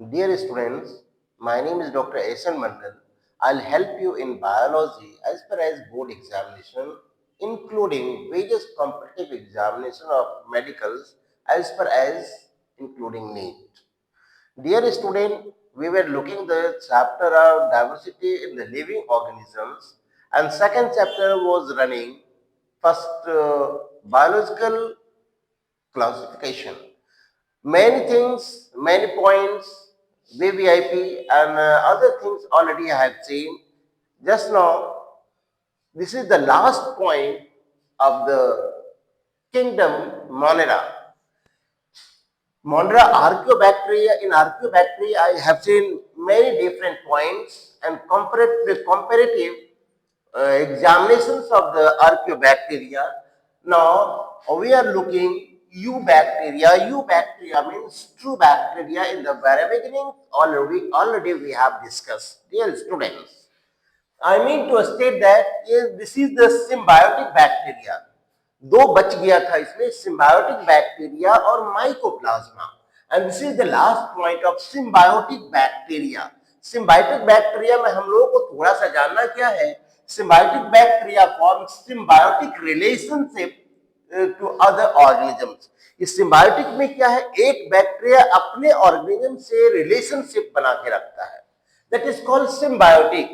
Dear students, my name is Dr. Asan Mandal. I'll help you in biology as per as board examination, including various competitive examination of medicals as per as including NEET. Dear student, we were looking the chapter of diversity in the living organisms, and second chapter was running first biological classification. Many things, many points, VVIP and other things already I have seen. Just now, this is the last point of the kingdom Monera. Monera archaeobacteria. In archaeobacteria, I have seen many different points and comparative examinations of the archaeobacteria. Now we are looking eubacteria. Eubacteria means true bacteria. In the very beginning, already we have discussed. Dear students, I mean to state that this is the symbiotic bacteria. दो बच गया था इसमें, symbiotic bacteria और mycoplasma. And this is the last point of symbiotic bacteria. Symbiotic bacteria में हम लोगों को थोड़ा सा जानना क्या है. Symbiotic bacteria forms symbiotic relationship to other organisms. इस symbiotic में क्या है, एक बैक्टीरिया अपने ऑर्गेनिज्म से रिलेशनशिप बना के रखता है. That is called symbiotic.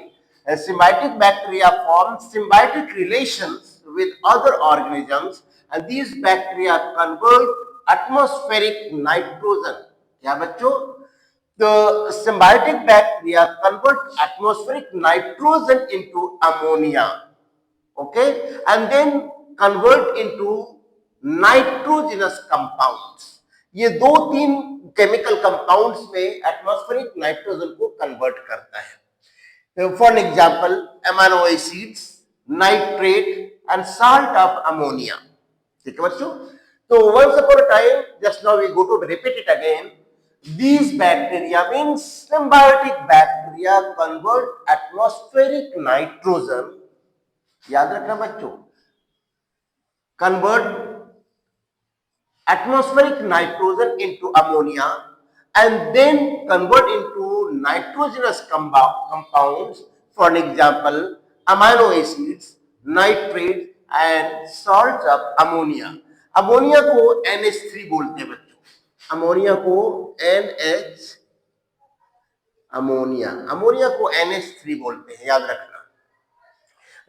And symbiotic bacteria form symbiotic relations with other organisms, and these bacteria convert atmospheric nitrogen. क्या बच्चों? The symbiotic bacteria convert atmospheric nitrogen into ammonia, okay, and then convert into nitrogenous compounds. ये दो तीन chemical compounds में atmospheric nitrogen को convert करता है. For example amino acids, nitrate and salt of ammonia. ठीक है बच्चों. तो once upon a time, just now we go to repeat it again. These bacteria means symbiotic bacteria convert atmospheric nitrogen, याद रखना बच्चों, convert atmospheric nitrogen into ammonia and then convert into nitrogenous compounds, for example amino acids, nitrate and salts of ammonia. Ammonia को NH3 बोलते हैं बच्चों. Ammonia को ammonia को NH3 बोलते हैं, याद रखना.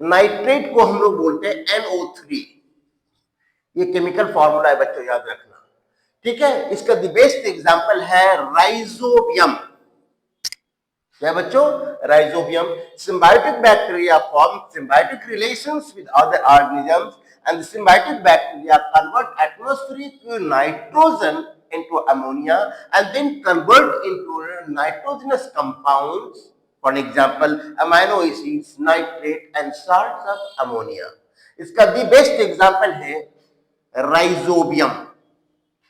नाइट्रेट को हम लोग बोलते हैं NO3. ये केमिकल फॉर्मूला है बच्चों, याद रखना. ठीक है. इसका द बेस्ट एग्जांपल है राइजोबियम. क्या बच्चों? Rhizobium. symbiotic bacteria form symbiotic relations with other organisms, and the symbiotic bacteria convert atmospheric nitrogen into ammonia and then convert into nitrogenous compounds, for example amino acids, nitrate and salts of ammonia. इसका the best example है rhizobium.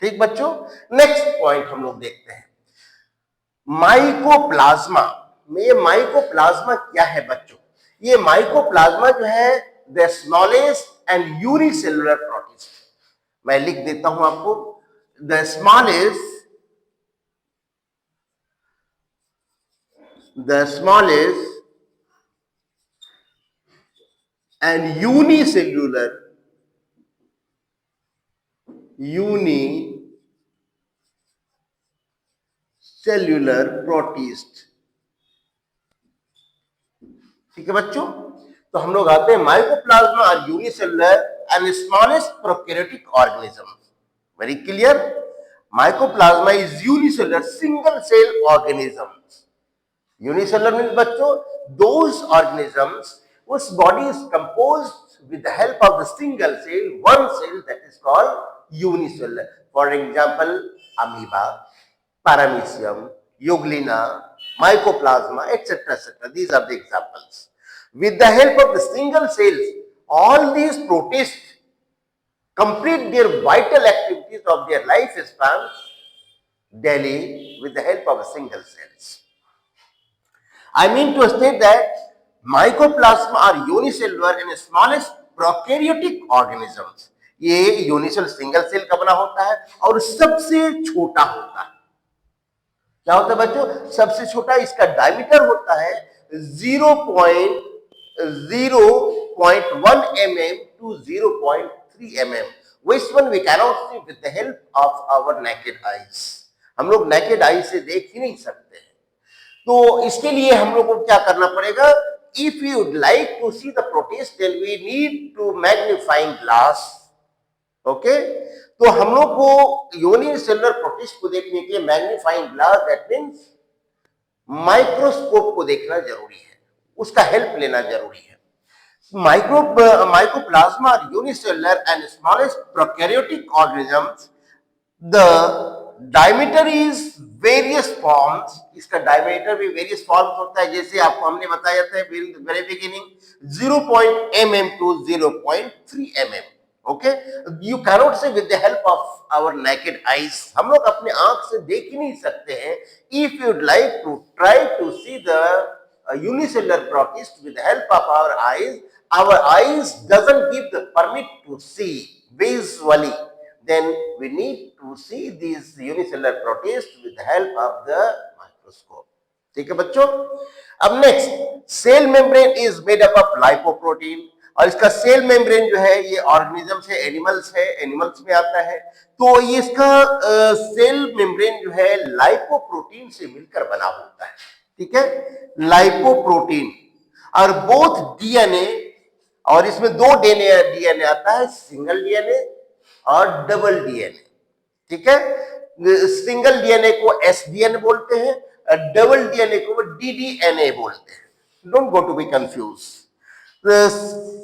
ठीक बच्चों. Next point हम लोग देखते हैं mycoplasma. में mycoplasma क्या है बच्चों? ये माइकोप्लाज्मा जो है the smallest and unicellular protist. मैं लिख देता हूं आपको. The smallest and unicellular protist. ठीक है बच्चों. तो हम लोग आते हैं माइकोप्लाज्मा और unicellular and smallest prokaryotic organism. Very clear. Mycoplasma is unicellular single cell organisms. Unicellular means बच्चों those organisms whose body is composed with the help of the single cell, one cell, that is called unicellular. For example, amoeba, paramecium, euglena, mycoplasma, etc., etc. These are the examples. With the help of the single cells, all these protists complete their vital activities of their lifespan daily with the help of single cells. I mean to state that mycoplasma are unicellular and smallest prokaryotic organisms. ये unicell single cell का बना होता है और सबसे छोटा होता है. क्या होता है बच्चों, सबसे छोटा इसका डायमीटर होता है 0.1 mm to 0.3 mm. Which one we cannot see with the help of our naked eyes. हम लोग naked eye से देख ही नहीं सकते हैं। तो इसके लिए हम लोग को क्या करना पड़ेगा, if you would like to see the protist then we need to magnifying glass. Okay, तो हम लोग को यूनिसेलुलर प्रोटिस्ट को देखने के लिए magnifying glass, that means microscope को देखना जरूरी है, उसका हेल्प लेना जरूरी है। Microplasma are unicellular and smallest prokaryotic organisms, the diameter is various forms, इसका डायमीटर भी वेरियस फॉर्म्स होता है, जैसे आपको हमने बताया था very beginning 0.mm to 0.3 mm. Okay, you cannot see with the help of our naked eyes, हम लोग अपने आंख से देख ही नहीं सकते हैं। If you would like to try to see the unicellular protist with the help of our eyes doesn't give the permit to see visually, then we need to see these unicellular protists with the help of the microscope. ठीक है बच्चों, अब next, cell membrane is made up of lipoprotein, और इसका cell membrane जो है ये organisms है, एनिमल्स में आता है। तो ये इसका सेल मेम्ब्रेन जो है लाइपोप्रोटीन से मिलकर बना होता है, ठीक है, लाइपोप्रोटीन। और बोथ डीएनए, और इसमें दो डीएनए आता है, सिंगल डीएनए और डबल डीएनए, ठीक है। सिंगल डीएनए को एसडीएनए बोलते हैं, डबल डीएनए को डीडीएनए बोलते हैं। Don't go to be confuse. The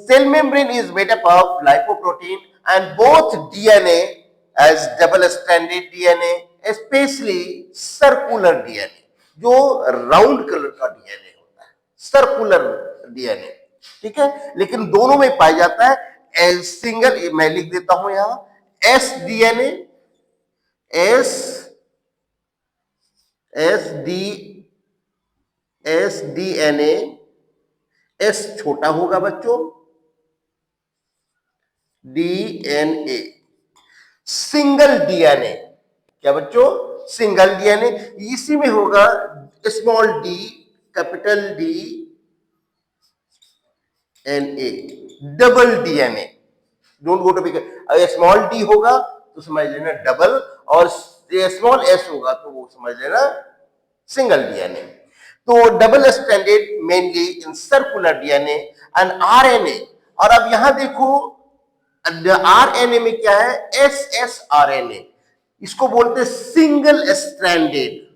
cell membrane is made up of lipoprotein and both DNA as double-stranded DNA, especially circular DNA, जो राउंड कलर का डीएनए होता है, सर्कुलर डीएनए, ठीक है। लेकिन दोनों में पाया जाता है सिंगल, मैं लिख देता हूं यहां S DNA, S DNA, S छोटा होगा बच्चों, डीएनए। सिंगल डीएनए, क्या बच्चों, सिंगल डीएनए, इसी में होगा small D, capital D N A. Double DNA, don't go to be, small D होगा तो समझ लेना डबल, और स्मॉल एस होगा तो वो समझ लेना सिंगल डीएनए। तो double stranded mainly in circular DNA and RNA. और अब यहां देखो आरएनए में क्या है, एसएसआरएनए, इसको बोलते सिंगल स्ट्रैंडेड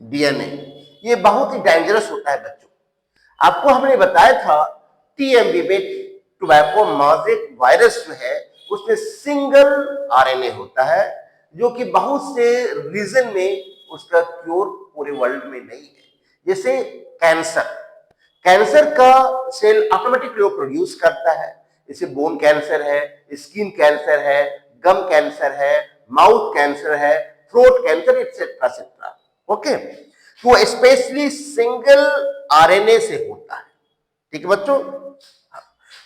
डीएनए। ये बहुत ही डेंजरस होता है बच्चों। आपको हमने बताया था टीएमवी में टोबैको मोज़ेक वायरस जो है उसमें सिंगल आरएनए होता है, जो कि बहुत से रीजन में उसका क्योर पूरे वर्ल्ड में नहीं है। जैसे कैंसर का सेल ऑटोमेटिकली वो प्रोड्यूस करता है, जैसे बोन कैंसर है, स्किन कैंसर है, गम कैंसर है, माउथ कैंसर है, throat cancer, etcetera etcetera. Okay, तो स्पेशली सिंगल आरएनए से होता है, ठीक है बच्चों।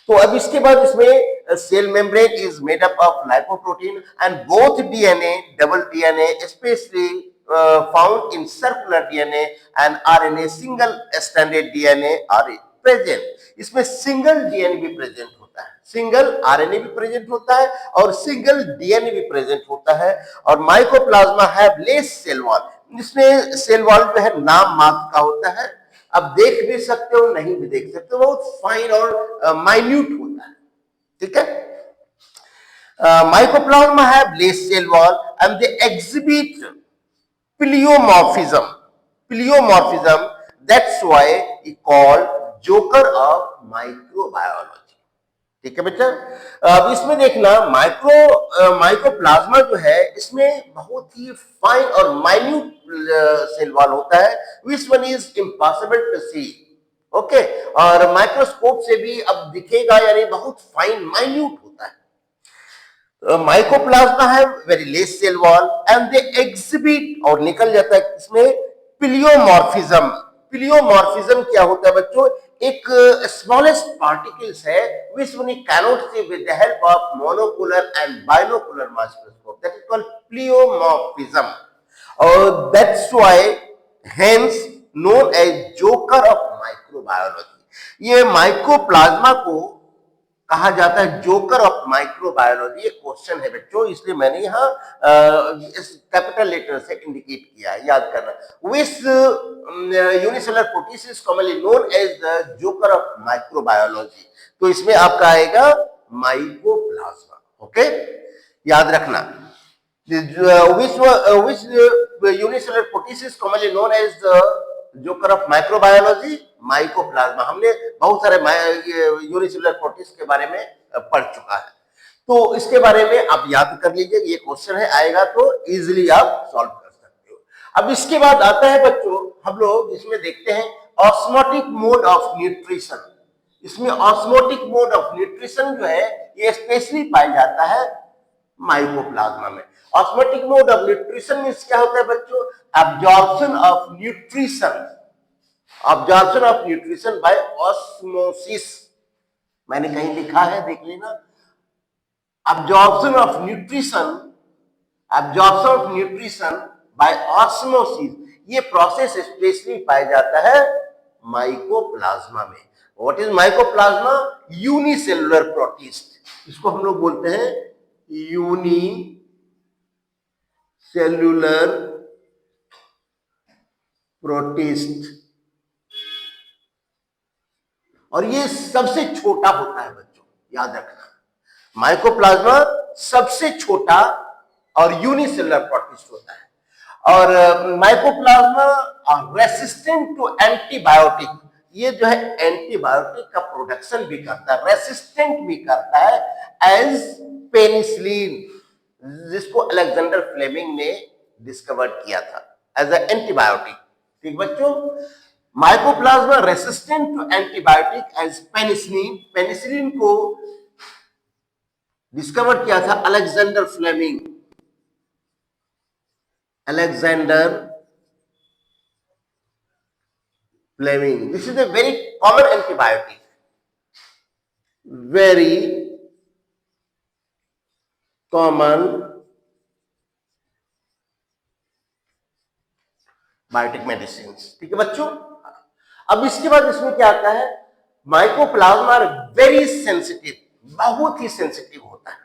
तो अब इसके बाद इसमें cell membrane is made up of lipoprotein and both DNA, double DNA specially found in circular DNA and RNA single stranded DNA are present. इसमें सिंगल डीएनए भी प्रेजेंट होता है, सिंगल आरएनए भी प्रेजेंट होता है और सिंगल डीएनए भी present होता है। और mycoplasma have less cell wall, इसमें सेल वॉल जो है नाम मात्र का होता है, अब देख भी सकते हो नहीं भी देख सकते हो, बहुत फाइन और माइन्यूट होता है, ठीक है। Mycoplasma have less cell wall and they exhibit pleomorphism, that's why we call joker of microbiology, ठीक है बच्चा। अब इसमें देखना माइकोप्लाज्मा जो है इसमें बहुत ही फाइन और माइन्यूट सेल वॉल होता है, which one is impossible to see, okay. और माइक्रोस्कोप से भी अब दिखेगा, यानी बहुत फाइन माइन्यूट होता है। माइकोप्लाज्मा है very less cell wall and they exhibit, और निकल जाता है इसमें प्लियोमॉर्फिज्म। प्लियोमॉर्फिज्म क्या होता है बच्चों, एक स्मॉलेस्ट पार्टिकल्स है which we cannot see with the help of monopolar and binocular microscope, that is called pleomorphism, or that's why hence known as joker of microbiology। ये माइक्रोप्लाज्मा को कहा जाता है जोकर ऑफ माइक्रोबायोलॉजी। ये question है बच्चों, इसलिए मैंने यहाँ इस कैपिटल लेटर से इंडिकेट किया है, याद करना। Which unicellular protist is commonly known as the joker of microbiology. तो इसमें आपका आएगा माइकोप्लाज्मा। ओके, याद रखना। which unicellular proteus is commonly known as the joker of microbiology, mycoplasma. हमने बहुत सारे यूनिसेलुलर प्रोटिस्ट के बारे में पढ़ चुका है, तो इसके बारे में आप याद कर लीजिए। ये क्वेश्चन है, आएगा तो इजीली आप सॉल्व कर सकते हो। अब इसके बाद आता है बच्चों, हम लोग इसमें देखते हैं ऑस्मोटिक मोड ऑफ न्यूट्रिशन। इसमें ऑस्मोटिक मोड ऑफ न्यूट्रिशन जो है ये स्पेशली पाया जाता है माइकोप्लाज्मा में। Osmotic mode of nutrition means क्या होता है बच्चों? Absorption of nutrition, absorption of nutrition by osmosis. मैंने कहीं लिखा है, देख लेना। Absorption of nutrition, absorption of nutrition by osmosis, ये प्रोसेस स्पेशली पाया जाता है माइकोप्लाज्मा में। What is mycoplasma? Unicellular protist, इसको हम लोग बोलते हैं यूनिसेलुलर प्रोटिस्ट, और ये सबसे छोटा होता है बच्चों, याद रखना। माइकोप्लाज्मा सबसे छोटा और यूनिसेलुलर प्रोटिस्ट होता है। और माइकोप्लाज्मा रेसिस्टेंट टू एंटीबायोटिक, ये जो है एंटीबायोटिक का प्रोडक्शन भी करता है, रेसिस्टेंट भी करता है एज पेनिसिलिन, जिसको अलेक्जेंडर फ्लेमिंग ने डिस्कवर किया था एज ए एंटीबायोटिक। ठीक बच्चों, mycoplasma resistant to antibiotic as penicillin, penicillin को डिस्कवर किया था Alexander Fleming, Alexander Fleming. This is a very common antibiotic, very common biotic medicine. ठीक है बच्चों। अब इसके बाद इसमें क्या आता है? माइकोप्लाज्मा वेरी सेंसिटिव, बहुत ही सेंसिटिव होता है।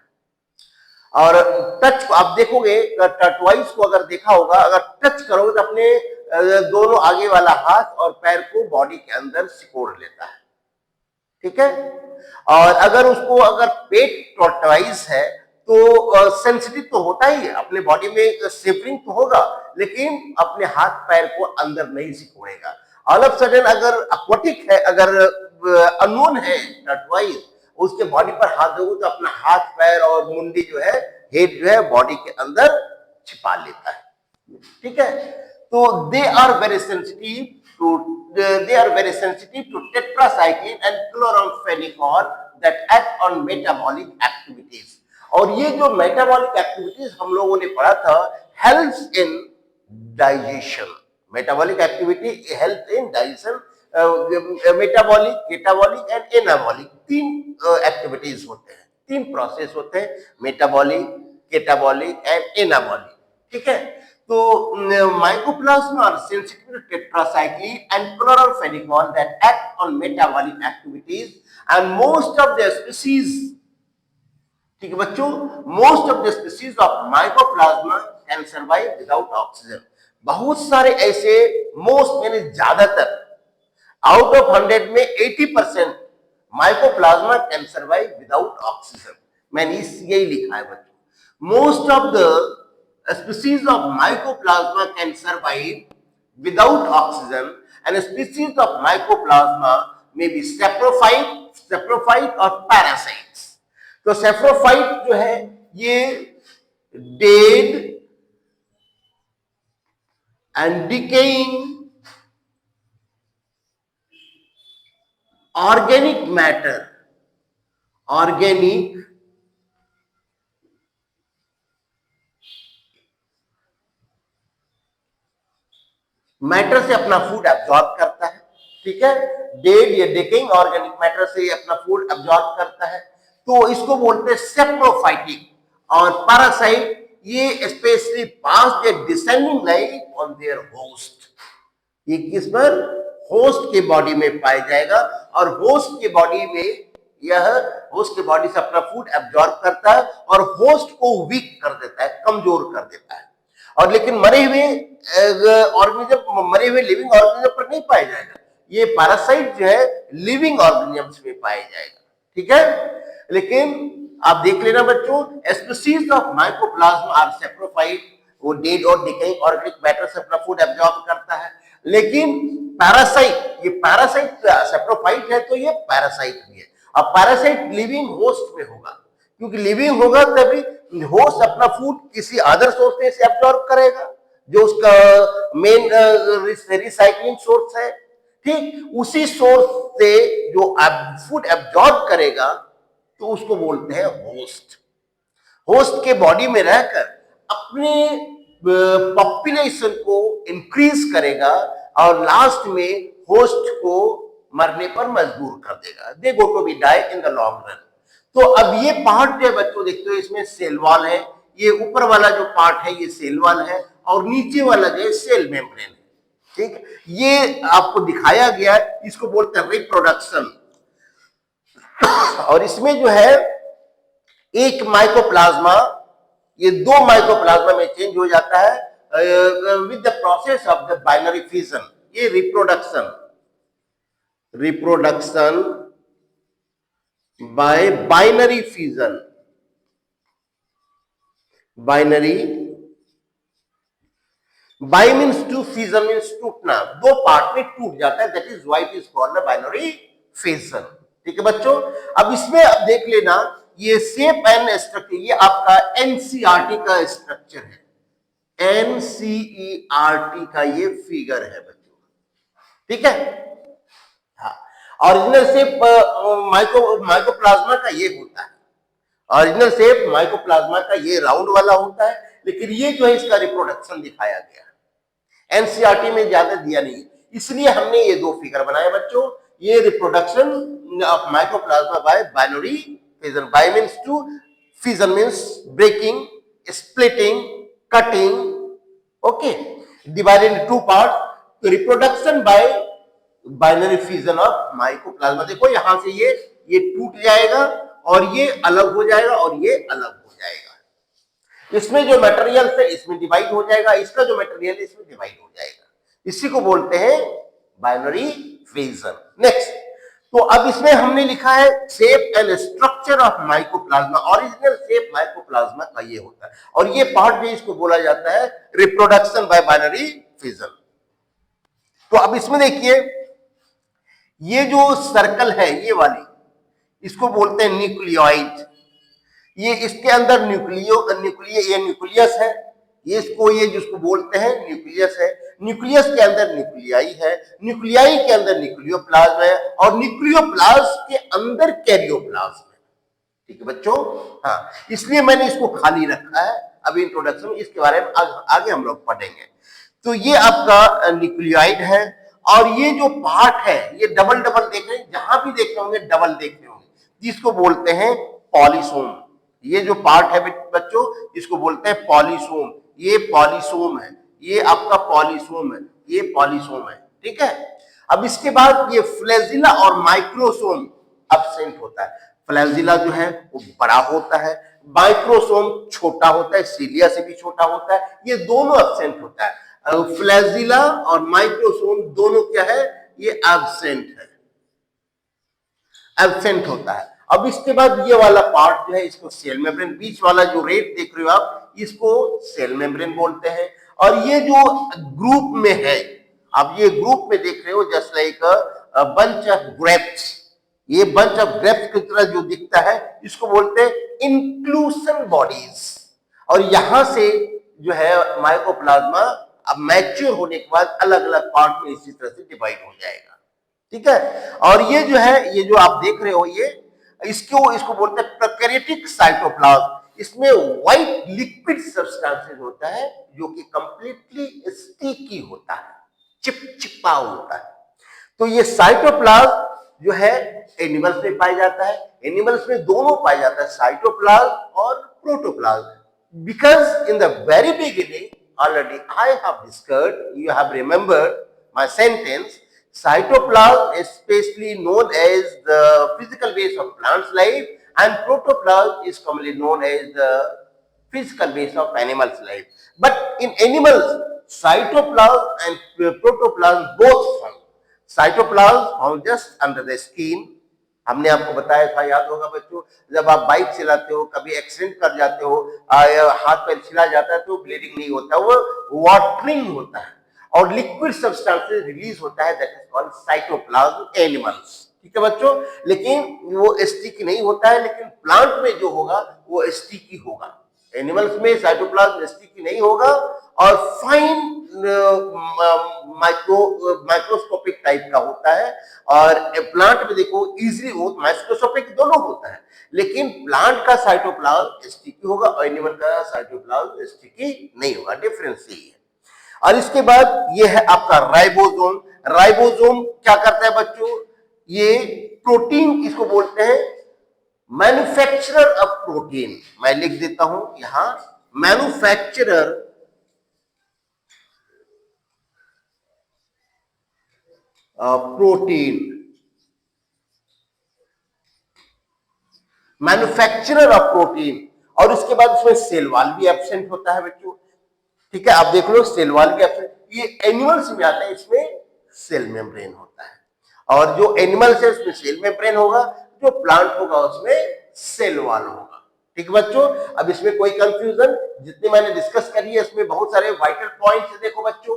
और टच आप देखोगे, टर्टवाइज को अगर देखा होगा, अगर टच करोगे तो अपने दोनों आगे वाला हाथ और पैर को बॉडी के अंदर सिकोड़ लेता है। ठीक है। और अगर उसको अगर पेट टर्टवाइज है तो सेंसिटिव तो होता ही है, अपने बॉडी में सिवरिंग तो होगा, लेकिन अपने हाथ पैर को अंदर नहीं सिकोड़ेगा। ऑल ऑफ सडन अगर एक्वाटिक है, अगर अननोन है टर्टवाइज, उसके बॉडी पर हाथ दोगे तो अपना हाथ पैर और मुंडी जो है, हेड जो है, बॉडी के अंदर छिपा लेता है। ठीक है। तो they are very sensitive to tetracycline and chloramphenicol that act on metabolic activities. और ये जो मेटाबॉलिक एक्टिविटीज हम लोगों ने पढ़ा था, helps in digestion, metabolic activity help in digestion, metabolic, catabolic and anabolic, तीन एक्टिविटीज होते हैं, तीन प्रोसेस होते हैं, मेटाबॉलिक, केटाबॉलिक एंड एनाबॉलिक। ठीक है। तो mycoplasma are sensitive to tetracycline and chloramphenicol that act on metabolic activities and most of the species, ठीक है बच्चों, most of the species of mycoplasma can survive without oxygen. बहुत सारे ऐसे, most यानी ज्यादातर, आउट ऑफ 100 में 80% mycoplasma can survive without oxygen. मैंने यही लिखा है बच्चों, most of the species of mycoplasma can survive without oxygen, and species of mycoplasma may be saprophyte or parasites। तो saprophyte जो है ये dead and decaying organic matter, organic matter से अपना फूड एब्जॉर्ब करता है। ठीक है, डेड या डिकेइंग ऑर्गेनिक मैटर से ये अपना फूड अब्जॉर्ब करता है, तो इसको बोलते हैं सेप्रोफाइटिक। और पैरासाइट ये specially pass the descending life on their host, ये किस पर, होस्ट के बॉडी में पाया जाएगा, और होस्ट के बॉडी में यह होस्ट के बॉडी से अपना फूड एब्जॉर्ब करता है और होस्ट को वीक कर देता है, कमजोर कर देता है। और लेकिन मरे हुए ऑर्गेनिज्म, मरे हुए लिविंग ऑर्गेनिज्म पर नहीं पाया जाएगा, ये पैरासाइट जो है लिविंग ऑर्गेनिजम्स में पाया जाएगा, ठीक है। लेकिन आप देख लेना बच्चों, species of mycoplasma are saprophyte, वो डेड और डिकेइंग ऑर्गेनिक मैटर से अपना फूड एब्जॉर्ब करता है। लेकिन पैरासाइट, ये पैरासाइट सेप्रोफाइट है तो ये पैरासाइट भी है। अब पैरासाइट लिविंग होस्ट में होगा, क्योंकि लिविंग होगा तभी होस्ट अपना फूड किसी अदर सोर्स से एब्जॉर्ब करेगा, जो उसका मेन रिसाइकलिंग सोर्स है, ठीक। उसी सोर्स से जो फूड एब्जॉर्ब करेगा तो उसको बोलते हैं होस्ट। होस्ट के बॉडी में रहकर अपने पॉपुलेशन को इंक्रीज करेगा और लास्ट में होस्ट को मरने पर मजबूर कर देगा, they go to be die in the long run. तो अब ये पार्ट जो बच्चों देखते हो, इसमें सेल वॉल है, ये ऊपर वाला जो पार्ट है ये सेल वॉल है, और नीचे वाला जो है सेल मेम्ब्रेन है, ठीक। ये आपको दिखाया गया, इसको बोलते हैं रिप्रोडक्शन। और इसमें जो है एक माइकोप्लाज्मा, ये दो माइकोप्लाज्मा में चेंज हो जाता है with the process of the binary fission. ये reproduction by binary fission, binary, bi means two, fission means टूटना, दो पार्ट में टूट जाता है, that is why it is called binary fission, ठीक है बच्चों। अब इसमें अब देख लेना, ये शेप एंड स्ट्रक्चर, ये आपका एनसीईआरटी का स्ट्रक्चर है, एनसीईआरटी का ये फिगर है बच्चों, ठीक है। हाँ, ओरिजिनल शेप माइकोप्लाज्मा का ये होता है, ओरिजिनल शेप माइकोप्लाज्मा का ये राउंड वाला होता है, लेकिन ये जो है इसका रिप्रोडक्शन दिखाया गया, एनसीईआरटी में ज्यादा दिया नहीं, इसलिए हमने ये दो फिगर बनाए बच्चों। ये reproduction of mycoplasma by binary fission, by means two, fission means breaking, splitting, cutting, okay, divided in two part. तो reproduction by binary fission of mycoplasma, देखो यहां से ये टूट जाएगा और ये अलग हो जाएगा और ये अलग हो जाएगा, इसमें जो मटेरियल है इसमें डिवाइड हो जाएगा, इसका जो मटेरियल है इसमें डिवाइड हो जाएगा, इसी को बोलते हैं बाइनरी फिजन। नेक्स्ट, तो अब इसमें हमने लिखा है shape and structure of mycoplasma, original shape mycoplasma का ये होता है, और ये पार्ट भी इसको बोला जाता है रिप्रोडक्शन बाय बाइनरी फिजन। तो अब इसमें देखिए, ये जो सर्कल है ये वाली, इसको बोलते हैं न्यूक्लियोइड, ये इसके अंदर ये न्यूक्लियस है, ये इसको, ये जिसको बोलते हैं न्यूक्लियस है, न्यूक्लियस के अंदर न्यूक्लियाई है, न्यूक्लियाई के अंदर न्यूक्लियोप्लाज्म है, और न्यूक्लियोप्लाज्म के अंदर कैरियोप्लाज्म है, ठीक है बच्चों। हाँ, इसलिए मैंने इसको खाली रखा है, अभी इंट्रोडक्शन, इसके बारे में आगे हम लोग पढ़ेंगे। तो ये आपका न्यूक्लियोइड है, और ये जो पार्ट है ये डबल डबल देख रहे हैं, जहां भी देख रहे होंगे डबल देख रहे होंगे, जिसको बोलते हैं पॉलीसोम। ये जो पार्ट है बच्चों इसको बोलते हैं पॉलीसोम, ये पॉलीसोम है, ये आपका पॉलीसोम है, ये पॉलीसोम है, ठीक है। अब इसके बाद ये फ्लैजिला और माइक्रोसोम एब्सेंट होता है, फ्लैजिला जो है वो बड़ा होता है, माइक्रोसोम छोटा होता है, सीलिया से भी छोटा होता है, ये दोनों एब्सेंट होता है। फ्लैजिला और माइक्रोसोम दोनों क्या है, ये एब्सेंट है, एब्सेंट होता है। अब इसके बाद ये वाला पार्ट जो है इसको सेल मेम्ब्रेन, बीच वाला जो रेड देख रहे हो आप इसको सेल मेम्ब्रेन बोलते हैं। और ये जो ग्रुप में है, आप ये ग्रुप में देख रहे हो just like bunch of grapes, ये बंच ऑफ ग्रेप्स की तरह जो दिखता है इसको बोलते हैं इंक्लूसन बॉडीज। और यहां से जो है माइकोप्लाज्मा अब मैच्योर होने के बाद अलग अलग पार्ट में इसी तरह से डिवाइड हो जाएगा, ठीक है। और ये जो है, ये जो आप देख रहे हो ये इसको बोलते हैं प्रोकैरियोटिक साइटोप्लाज्म। इसमें व्हाइट लिक्विड सब्सटेंसेस होता है जो कि कंप्लीटली स्टिकी होता है, चिपचिपा होता है। तो ये साइटोप्लाज्म जो है एनिमल्स में पाया जाता है, एनिमल्स में दोनों पाया जाता है, साइटोप्लाज्म और protoplasm. Because in the very beginning already I have discussed, you have remembered my sentence, cytoplasm is specially known as the physical base of plant's life and protoplasm is commonly known as the physical base of animal's life. But in animals, cytoplasm and protoplasm both found. Cytoplasm found just under the skin. हमने आपको बताया था, याद होगा बच्चों, जब आप bike चलाते हो, कभी एक्सीडेंट कर जाते हो, हाथ पैर छिला जाता है तो ब्लीडिंग नहीं होता, वो वाटरिंग होता है और लिक्विड सब्सटेंसेस रिलीज होता है, that is called cytoplasm animals. ठीक है बच्चों, लेकिन वो स्टिकी नहीं होता है, लेकिन प्लांट में जो होगा वो स्टिकी होगा। एनिमल्स में साइटोप्लाज्म स्टिकी नहीं होगा और फाइन माइक्रोस्कोपिक टाइप का होता है, और प्लांट में देखो इजीली हो, माइक्रोस्कोपिक दोनों होता है, लेकिन प्लांट का साइटोप्लाज्म स्टिकी होगा और एनिमल का साइटोप्लाज्म स्टिकी नहीं होगा, डिफरेंस यही है। और इसके बाद ये है आपका राइबोसोम। राइबोसोम क्या करता है बच्चों, ये प्रोटीन इसको बोलते हैं, मैन्युफैक्चरर ऑफ प्रोटीन। मैं लिख देता हूं यहां, manufacturer protein, manufacturer of protein. और उसके बाद इसमें सेल वॉल भी एब्सेंट होता है बच्चों। ठीक है, आप देख लो सेल वॉल भी एब्सेंट, ये एनिमल्स में आता है, इसमें सेल मेम्ब्रेन होता है, और जो एनिमल्स है उसमें सेल मेम्ब्रेन होगा, जो प्लांट होगा उसमें सेल वॉल होगा। ठीक है बच्चों, अब इसमें कोई कंफ्यूजन, जितने मैंने डिस्कस करी है इसमें बहुत सारे वाइटल पॉइंट्स देखो बच्चों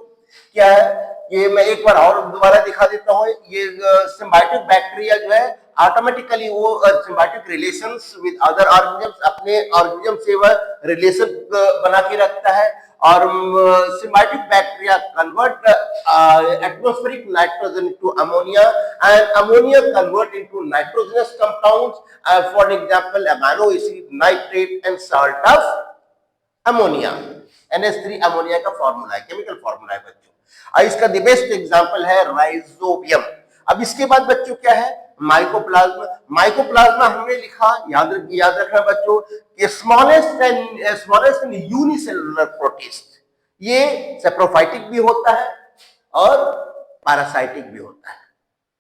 क्या है, ये मैं एक बार और दोबारा दिखा देता हूं। ये सिम्बायोटिक बैक्टीरिया जो है ऑटोमेटिकली वो symbiotic relations with other organisms, अपने ऑर्गेनिज्म से वह रिलेशन बना के रखता है, और symbiotic bacteria convert atmospheric nitrogen into ammonia, and ammonia convert into nitrogenous compounds, for example amino acid, nitrate and salt of ammonia। NH3 ammonia का formula है, केमिकल फॉर्मूला है बच्चों। और इसका द बेस्ट एग्जांपल है राइजोबियम। अब इसके बाद बच्चों क्या है, माइकोप्लाज्मा। माइकोप्लाज्मा हमने लिखा, याद रखना बच्चों, स्मॉलेस्ट एंड यूनिसेलुलर प्रोटिस्ट। ये सेप्रोफाइटिक भी होता है और पैरासाइटिक भी होता है।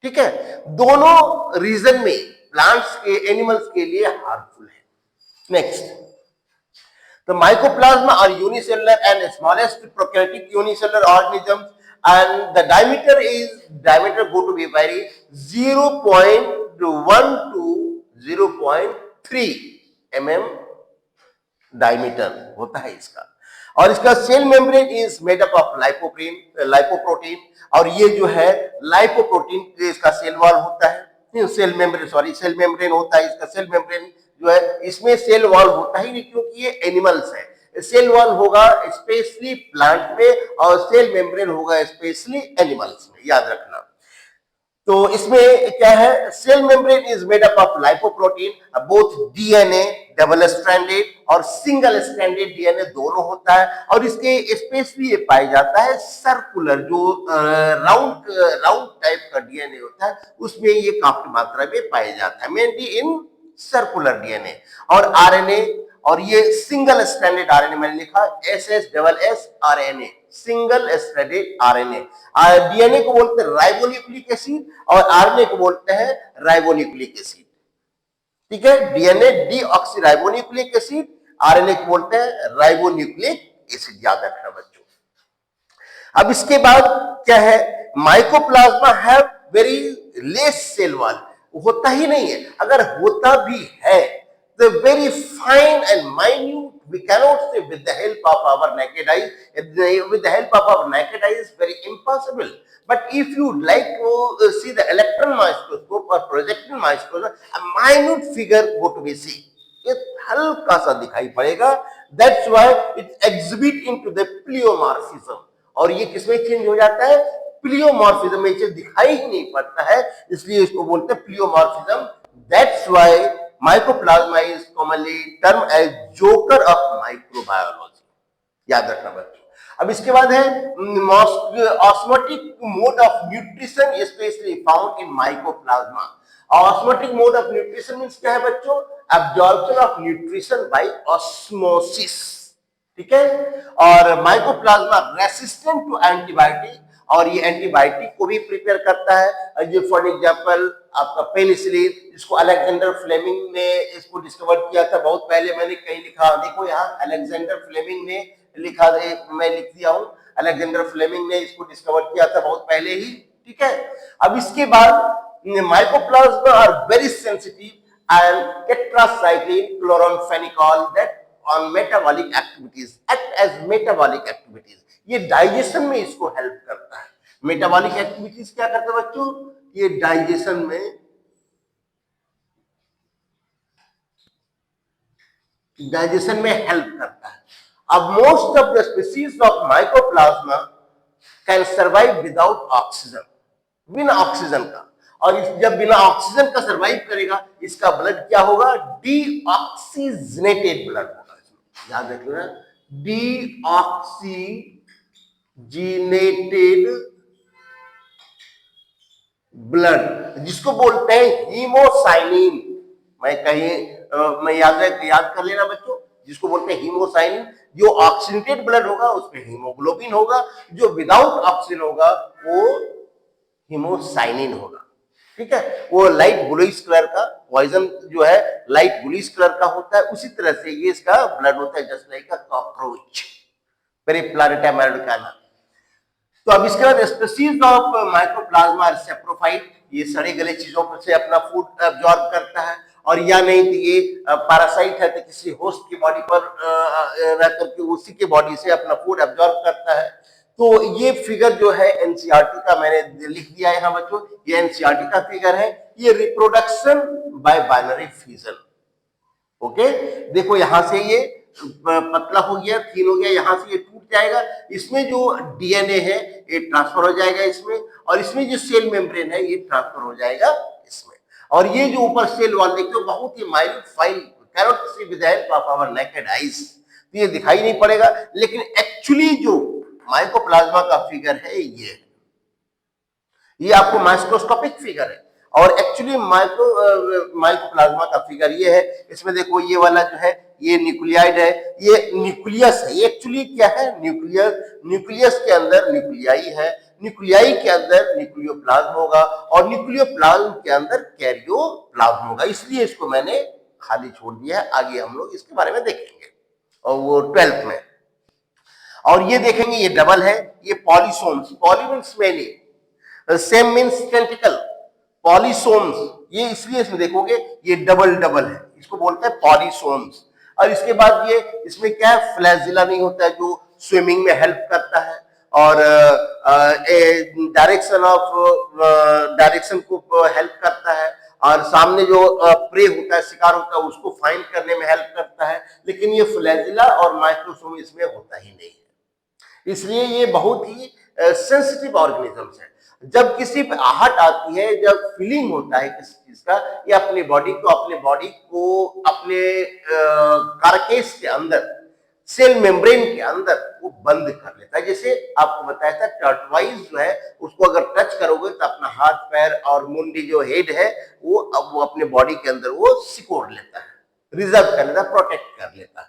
ठीक है, दोनों रीजन में प्लांट्स के, एनिमल्स के लिए हार्मफुल है। Next, the mycoplasma are unicellular and smallest prokaryotic unicellular organisms, and the diameter go to be vary 0.1 to 0.3 mm diameter होता है इसका। और इसका cell membrane is made up of lipoprotein, और ये जो है लाइपोप्रोटीन इसका सेल वॉल होता है, सेल मेम्ब्रेन होता है इसका। सेल मेम्ब्रेन जो है इसमें सेल वॉल होता ही नहीं, क्योंकि ये एनिमल्स है। सेल वॉल होगा स्पेशली प्लांट में और सेल मेम्ब्रेन होगा स्पेशली एनिमल्स में, याद रखना। तो इसमें क्या है, cell membrane is made up of lipoprotein, both DNA double stranded और सिंगल स्ट्रैंडेड डीएनए दोनों होता है, और इसके स्पेशली ये पाया जाता है सर्कुलर, जो राउंड टाइप का डीएनए होता है उसमें ये काफी मात्रा में पाया जाता है, मेनली इन सर्कुलर डीएनए। और आरएनए, और ये सिंगल स्ट्रैंडेड आरएनए मैंने लिखा SS RNA, single stranded RNA. DNA को बोलते हैं राइबोन्यूक्लिक एसिड और आरएनए को बोलते हैं राइबोन्यूक्लिक एसिड। ठीक है, डीएनए डीऑक्सीराइबोन्यूक्लिक एसिड, आरएनए को बोलते हैं राइबोन्यूक्लिक एसिड, याद रखना बच्चों। अब इसके बाद क्या है, mycoplasma have very less cell wall, होता ही नहीं है, अगर होता भी है तो very fine and minute, we cannot say with the help of our naked eye, with the help of our naked eye is very impossible, but if you like to see the electron microscope or projectile microscope, a minute figure go to be seen, ये हल्का सा दिखाई पड़ेगा, that's why it exhibit into the pleomorphism, और ये किसमें change हो जाता है, प्लियोमॉर्फिज्म में इसे दिखाई ही नहीं पड़ता है, इसलिए इसको बोलते हैं pleomorphism. That's why mycoplasma is commonly term as joker of microbiology, याद रखना बच्चों। अब इसके बाद है osmotic mode of nutrition specially found in mycoplasma. Osmotic mode of nutrition means क्या है बच्चों? Absorption of nutrition by osmosis, ठीक है। और माइकोप्लाज्मा रेसिस्टेंट टू एंटीबायोटिक, और ये एंटीबायोटिक को भी प्रिपेयर करता है। ये फॉर एग्जांपल आपका पेनिसिलिन, जिसको अलेक्जेंडर फ्लेमिंग ने इसको डिस्कवर किया था बहुत पहले। मैंने कहीं लिखा, देखो यहाँ अलेक्जेंडर फ्लेमिंग ने लिखा, मैं लिख दिया हूं, अलेक्जेंडर फ्लेमिंग ने इसको डिस्कवर किया था बहुत पहले ही, ठीक है। अब इसके बाद mycoplasma are very sensitive and tetracycline chloramphenicol that on metabolic activities, act as metabolic activities। ये डाइजेशन में इसको हेल्प करता है। मेटाबॉलिक एक्टिविटीज क्या करता है बच्चों? ये डाइजेशन में हेल्प करता है। अब most of the species of mycoplasma can survive without oxygen, बिना ऑक्सीजन का। और जब बिना ऑक्सीजन का सर्वाइव करेगा, इसका ब्लड क्या होगा? डीऑक्सीजनेटेड ब्लड होगा। याद रखना, डीऑक्सीजनेटेड ब्लड, जिसको बोलते हैं हीमोसाइनिन। मैं याद कर लेना बच्चों, जिसको बोलते हैं हीमोसाइनिन। जो ऑक्सीजनेटेड ब्लड होगा उसमें हीमोग्लोबिन होगा, जो विदाउट ऑक्सीजन होगा वो हीमोसाइनिन होगा, ठीक है। वो लाइट ब्लूइश कलर का, पॉइजन जो है लाइट ब्लूइश कलर का होता है, उसी तरह से ये इसका ब्लड होता है, just like a cockroach, पेरिप्लानेटा Americana. तो अब इसके बाद स्पीसीज ऑफ माइकोप्लाज्मा सेप्रोफाइट, ये सड़े गले चीजों पर से अपना फूड एब्जॉर्ब करता है, और या नहीं तो ये पैरासाइट है, तो किसी होस्ट की बॉडी पर रह करके उसी के बॉडी से अपना फूड एब्जॉर्ब करता है। तो ये फिगर जो है एनसीईआरटी का मैंने लिख दिया है यहाँ बच्चों, ये एनसीईआरटी का फिगर है। ये reproduction by binary fusion, okay. देखो यहां से ये पतला हो गया, थिन हो गया, यहां से ये टूट जाएगा, इसमें जो डीएनए है ये ट्रांसफर हो जाएगा इसमें, और इसमें जो सेल मेम्ब्रेन है ये ट्रांसफर हो जाएगा इसमें। और ये जो ऊपर सेल वॉल देखते हो, बहुत ही minute fine, cannot see with the help of our naked eyes, तो ये दिखाई नहीं पड़ेगा, लेकिन एक्चुअली जो माइकोप्लाज्मा का फिगर है ये आपको माइक्रोस्कोपिक फिगर है, और एक्चुअली माइकोप्लाज्मा का फिगर ये है। इसमें देखो ये वाला जो है ये न्यूक्लियाइड है, ये न्यूक्लियस है। ये एक्चुअली क्या है? न्यूक्लियस के अंदर न्यूक्लियाई है, न्यूक्लियाई के अंदर न्यूक्लियोप्लाज्म होगा, और न्यूक्लियोप्लाज्म के अंदर कैरियोप्लाज्म होगा। इसलिए इसको मैंने खाली छोड़ दिया है, आगे हम लोग इसके बारे में देखेंगे और वो 12th में। और ये देखेंगे ये डबल है, ये polysomes, poly means many, same means tentacle, polysomes, ये इसलिए इसमें देखोगे ये डबल डबल है, इसको बोलते हैं पॉलीसोम्स। और इसके बाद ये इसमें क्या है? फ्लैजिला नहीं होता है, जो स्विमिंग में हेल्प करता है, और डायरेक्शन को हेल्प करता है, और सामने जो प्रे होता है, शिकार होता है, उसको फाइंड करने में हेल्प करता है। लेकिन ये फ्लैजिला और माइक्रोसोम इसमें होता ही नहीं है, इसलिए ये बहुत ही सेंसिटिव ऑर्गेनिजम्स है। जब किसी पे आहट आती है, जब फीलिंग होता है किसी चीज का, ये अपने बॉडी को अपने कारकेस के अंदर, सेल मेम्ब्रेन के अंदर वो बंद कर लेता है। जैसे आपको बताया था, टर्टवाइज जो है उसको अगर टच करोगे तो अपना हाथ पैर और मुंडी जो हेड है वो अब वो अपने बॉडी के अंदर वो सिकोड़ लेता है, रिजर्व कर लेता है, प्रोटेक्ट कर लेता है।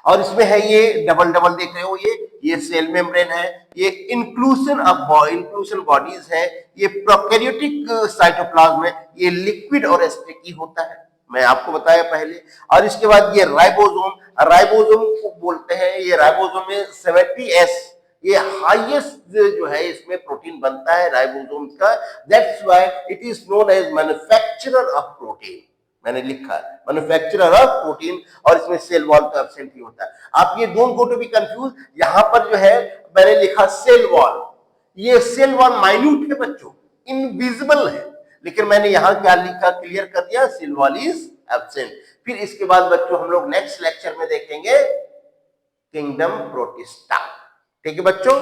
और इसमें है ये डबल डबल देख रहे हो, ये सेल मेम्ब्रेन है, ये इंक्लूशन बॉडीज है, ये प्रोकैरियोटिक साइटोप्लाज्म है, ये लिक्विड और स्टिकी होता है, मैं आपको बताया पहले। और इसके बाद ये राइबोसोम को बोलते हैं, ये राइबोसोम में 70S, ये हाईएस्ट जो है इसमें प्रोटीन बनता है राइबोसोम का, that's why it is known as manufacturer of protein. मैंने लिखा है मैन्युफैक्चरर ऑफ प्रोटीन, और इसमें सेल वॉल तो एब्सेंट ही होता है। आप ये don't go to be confuse, यहां पर जो है मैंने लिखा सेल वॉल, ये सेल वॉल माइन्यूट है बच्चों, इनविजिबल है, लेकिन मैंने यहां क्या लिखा, क्लियर कर दिया, सेल वॉल इज एब्सेंट। फिर इसके बाद बच्चों हम लोग नेक्स्ट लेक्चर में देखेंगे किंगडम प्रोटिस्टा, ठीक है बच्चों।